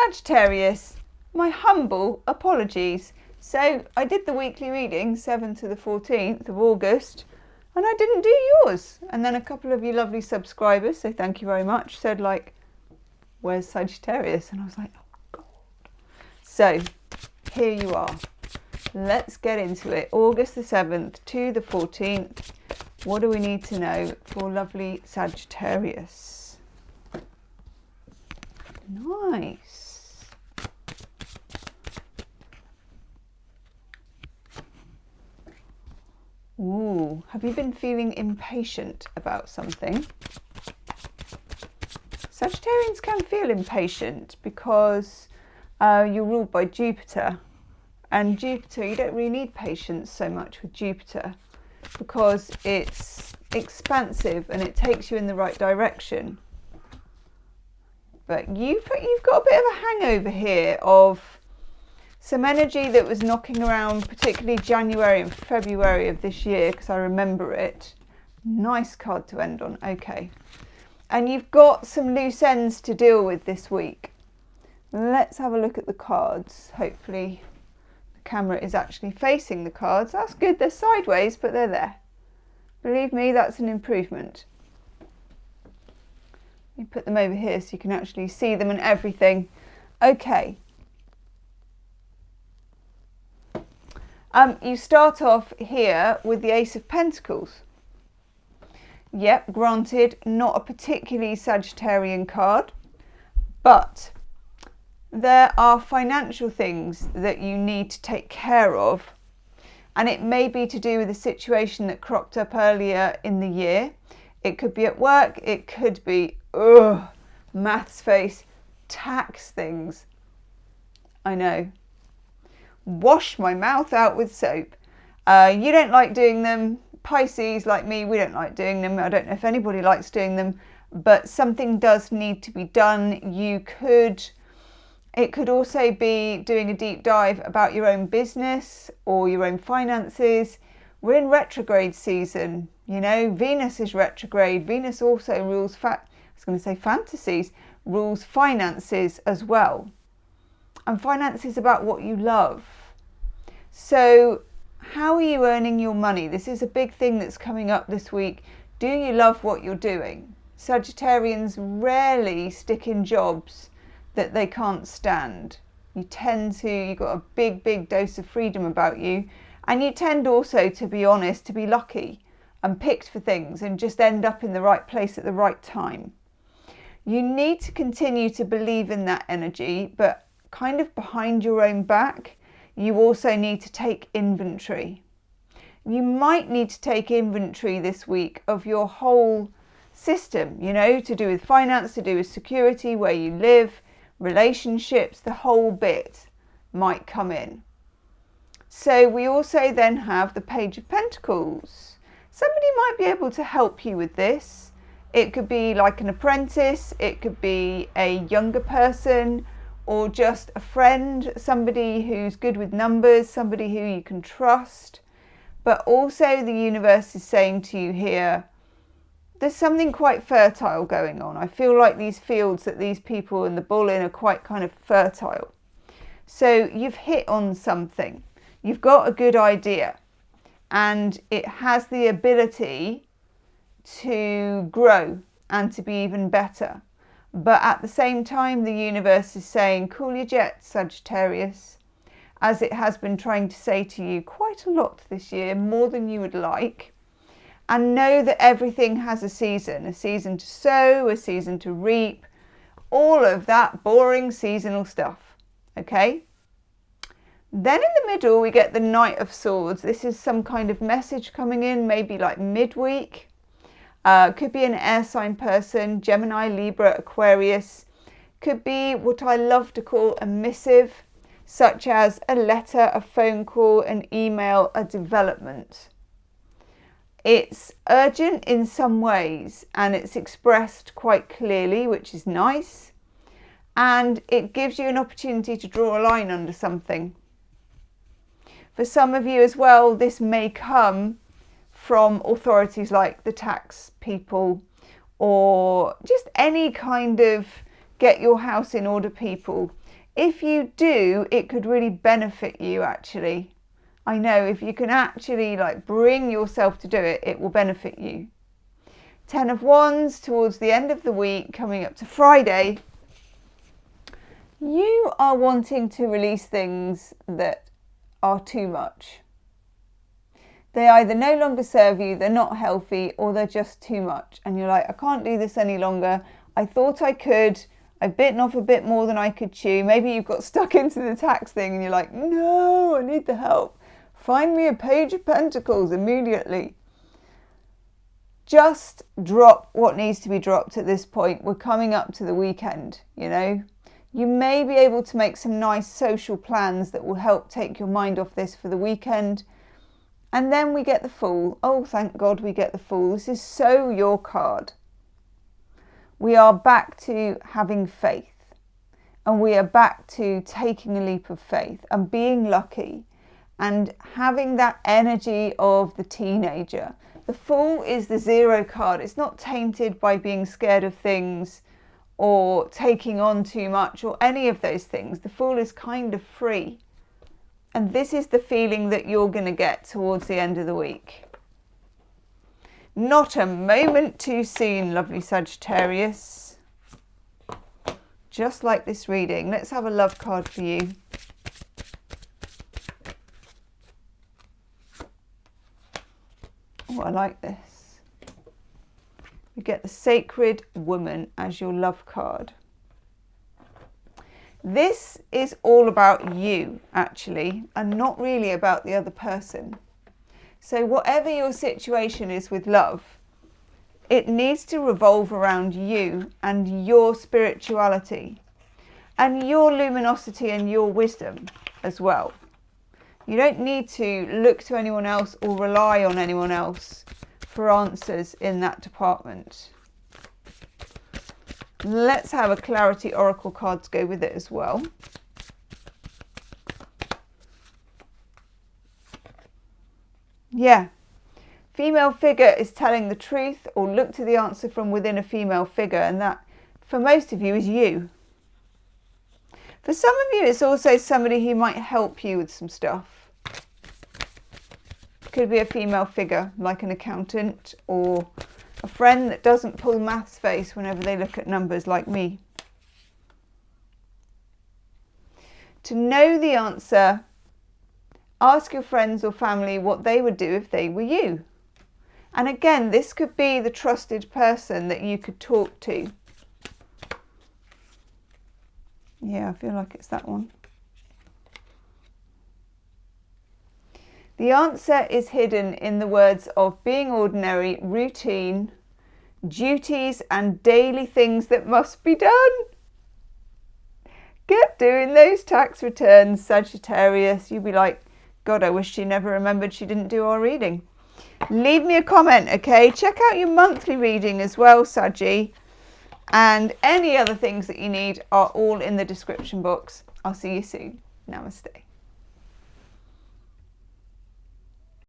Sagittarius, my humble apologies. So I did the weekly reading 7th to the 14th of August and I didn't do yours. And then a couple of you lovely subscribers, so thank you very much, said like, where's Sagittarius? And I was like, oh God. So here you are. Let's get into it. August the 7th to the 14th. What do we need to know for lovely Sagittarius? Nice. Ooh, have you been feeling impatient about something? Sagittarians can feel impatient because you're ruled by Jupiter. And Jupiter, you don't really need patience so much with Jupiter because it's expansive and it takes you in the right direction. But you've got a bit of a hangover here of some energy that was knocking around, particularly January and February of this year, because I remember it. Nice card to end on. Okay. And you've got some loose ends to deal with this week. Let's have a look at the cards. Hopefully the camera is actually facing the cards. That's good. They're sideways, but they're there. Believe me, that's an improvement. Let me put them over here so you can actually see them and everything. Okay. You start off here with the Ace of Pentacles. Yep, granted, not a particularly Sagittarian card, but there are financial things that you need to take care of. And it may be to do with a situation that cropped up earlier in the year. It could be at work, it could be, maths face, tax things. I know. Wash my mouth out with soap. You don't like doing them. Pisces, like me, we don't like doing them. I don't know if anybody likes doing them, but something does need to be done. It could also be doing a deep dive about your own business or your own finances. We're in retrograde season, you know, Venus is retrograde. Venus also rules, fantasies, rules finances as well. And finance is about what you love. So how are you earning your money? This is a big thing that's coming up this week. Do you love what you're doing? Sagittarians rarely stick in jobs that they can't stand. You've got a big dose of freedom about you. And you tend also, to be honest, to be lucky and picked for things and just end up in the right place at the right time. You need to continue to believe in that energy, but kind of behind your own back, you also need to take inventory. You might need to take inventory this week of your whole system, you know, to do with finance, to do with security, where you live, relationships, the whole bit might come in. So we also then have the Page of Pentacles. Somebody might be able to help you with this. It could be like an apprentice, it could be a younger person, or just a friend, somebody who's good with numbers, somebody who you can trust. But also the universe is saying to you here, there's something quite fertile going on. I feel like these fields that these people in the bull in are quite kind of fertile. So you've hit on something. You've got a good idea and it has the ability to grow and to be even better. But at the same time, the universe is saying, cool your jets, Sagittarius, as it has been trying to say to you quite a lot this year, more than you would like. And know that everything has a season to sow, a season to reap, all of that boring seasonal stuff, okay? Then in the middle, we get the Knight of Swords. This is some kind of message coming in, maybe like midweek. Could be an air sign person, Gemini, Libra, Aquarius. Could be what I love to call a missive, such as a letter, a phone call, an email, a development. It's urgent in some ways and it's expressed quite clearly, which is nice. And it gives you an opportunity to draw a line under something. For some of you as well, this may come from authorities like the tax people or just any kind of get your house in order, people. If you do, it could really benefit you, actually. I know if you can actually like bring yourself to do it, it will benefit you. 10 of Wands towards the end of the week, coming up to Friday. You are wanting to release things that are too much. They either no longer serve you, they're not healthy, or they're just too much. And you're like, I can't do this any longer. I thought I could. I've bitten off a bit more than I could chew. Maybe you've got stuck into the tax thing and you're like, no, I need the help. Find me a Page of Pentacles immediately. Just drop what needs to be dropped at this point. We're coming up to the weekend, you know. You may be able to make some nice social plans that will help take your mind off this for the weekend. And then we get the Fool. Oh, thank God we get the Fool. This is so your card. We are back to having faith. And we are back to taking a leap of faith and being lucky and having that energy of the teenager. The Fool is the 0 card. It's not tainted by being scared of things or taking on too much or any of those things. The Fool is kind of free. And this is the feeling that you're going to get towards the end of the week. Not a moment too soon, lovely Sagittarius. Just like this reading. Let's have a love card for you. Oh, I like this. You get the Sacred Woman as your love card. This is all about you, actually, and not really about the other person. So whatever your situation is with love, it needs to revolve around you and your spirituality and your luminosity and your wisdom as well. You don't need to look to anyone else or rely on anyone else for answers in that department. Let's have a Clarity Oracle card to go with it as well. Yeah. Female figure is telling the truth, or look to the answer from within a female figure, and that for most of you is you. For some of you, it's also somebody who might help you with some stuff. Could be a female figure, like an accountant, or a friend that doesn't pull maths face whenever they look at numbers, like me. To know the answer, ask your friends or family what they would do if they were you. And again, this could be the trusted person that you could talk to. Yeah, I feel like it's that one. The answer is hidden in the words of being ordinary, routine, duties and daily things that must be done. Get doing those tax returns, Sagittarius. You'll be like, God, I wish she never remembered she didn't do our reading. Leave me a comment, okay? Check out your monthly reading as well, Saggy. And any other things that you need are all in the description box. I'll see you soon. Namaste.